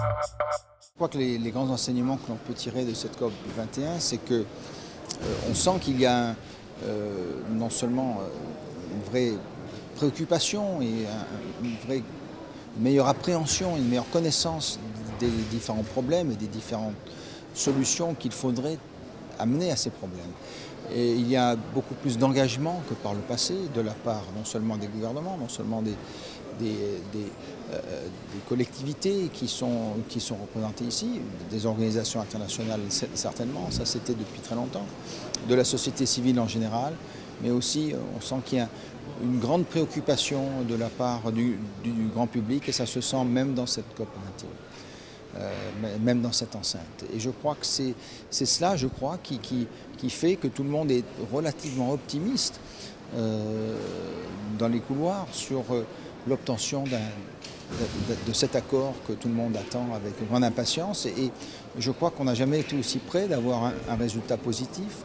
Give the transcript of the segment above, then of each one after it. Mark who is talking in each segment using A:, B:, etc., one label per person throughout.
A: Je crois que les grands enseignements que l'on peut tirer de cette COP 21, c'est que on sent qu'il y a non seulement une vraie préoccupation et une vraie meilleure appréhension, une meilleure connaissance des différents problèmes et des différentes solutions qu'il faudrait amener à ces problèmes. Et il y a beaucoup plus d'engagement que par le passé de la part non seulement des gouvernements, non seulement des collectivités qui sont représentées ici, des organisations internationales certainement, ça c'était depuis très longtemps, de la société civile en général, mais aussi on sent qu'il y a une grande préoccupation de la part du grand public et ça se sent même dans cette COP 21. Même dans cette enceinte. Et je crois que c'est cela, je crois, qui fait que tout le monde est relativement optimiste dans les couloirs sur l'obtention de cet accord que tout le monde attend avec grande impatience. Et je crois qu'on n'a jamais été aussi près d'avoir un résultat positif,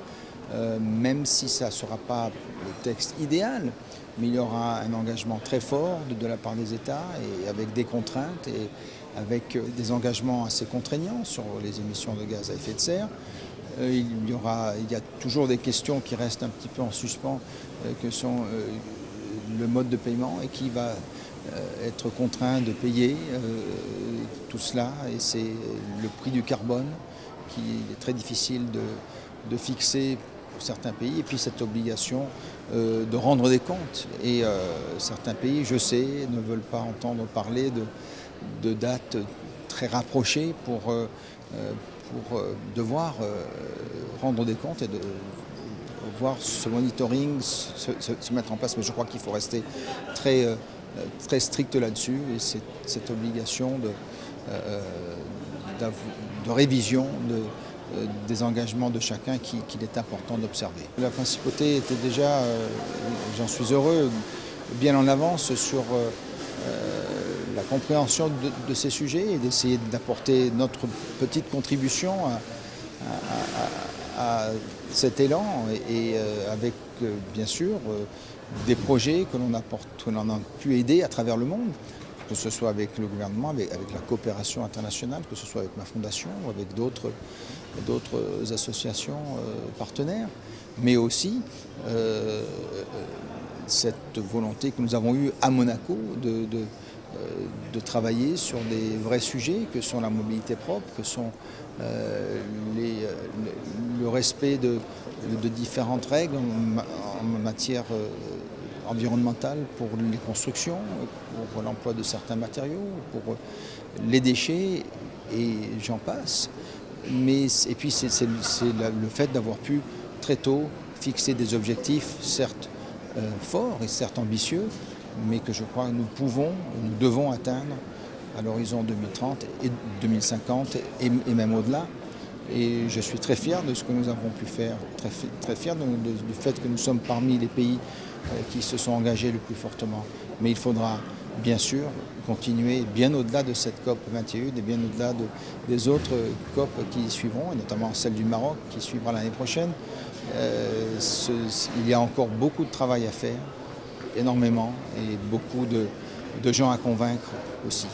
A: même si ça ne sera pas le texte idéal, mais il y aura un engagement très fort de la part des États et avec des contraintes et avec des engagements assez contraignants sur les émissions de gaz à effet de serre. Il y a toujours des questions qui restent un petit peu en suspens, que sont le mode de paiement et qui va être contraint de payer tout cela. Et c'est le prix du carbone qui est très difficile de fixer pour certains pays. Et puis cette obligation de rendre des comptes. Et certains pays, je sais, ne veulent pas entendre parler de dates très rapprochées pour devoir rendre des comptes et de voir ce monitoring se mettre en place. Mais je crois qu'il faut rester très strict là-dessus et cette obligation de révision des engagements de chacun qu'il est important d'observer. La principauté était déjà, j'en suis heureux, bien en avance sur la compréhension de ces sujets et d'essayer d'apporter notre petite contribution à cet élan et avec bien sûr des projets que l'on a pu aider à travers le monde, que ce soit avec le gouvernement, avec la coopération internationale, que ce soit avec ma fondation ou avec d'autres associations partenaires, mais aussi cette volonté que nous avons eue à Monaco de travailler sur des vrais sujets que sont la mobilité propre, que sont le respect de différentes règles en matière environnementale pour les constructions, pour l'emploi de certains matériaux, pour les déchets et j'en passe. Et puis c'est le fait d'avoir pu très tôt fixer des objectifs certes forts et certes ambitieux, mais que je crois que nous devons atteindre à l'horizon 2030 et 2050 et même au-delà. Et je suis très fier de ce que nous avons pu faire, très fier du fait que nous sommes parmi les pays qui se sont engagés le plus fortement. Mais il faudra bien sûr continuer bien au-delà de cette COP 21 et bien au-delà des autres COP qui suivront, et notamment celle du Maroc qui suivra l'année prochaine. Il y a encore beaucoup de travail à faire, énormément, et beaucoup de gens à convaincre aussi.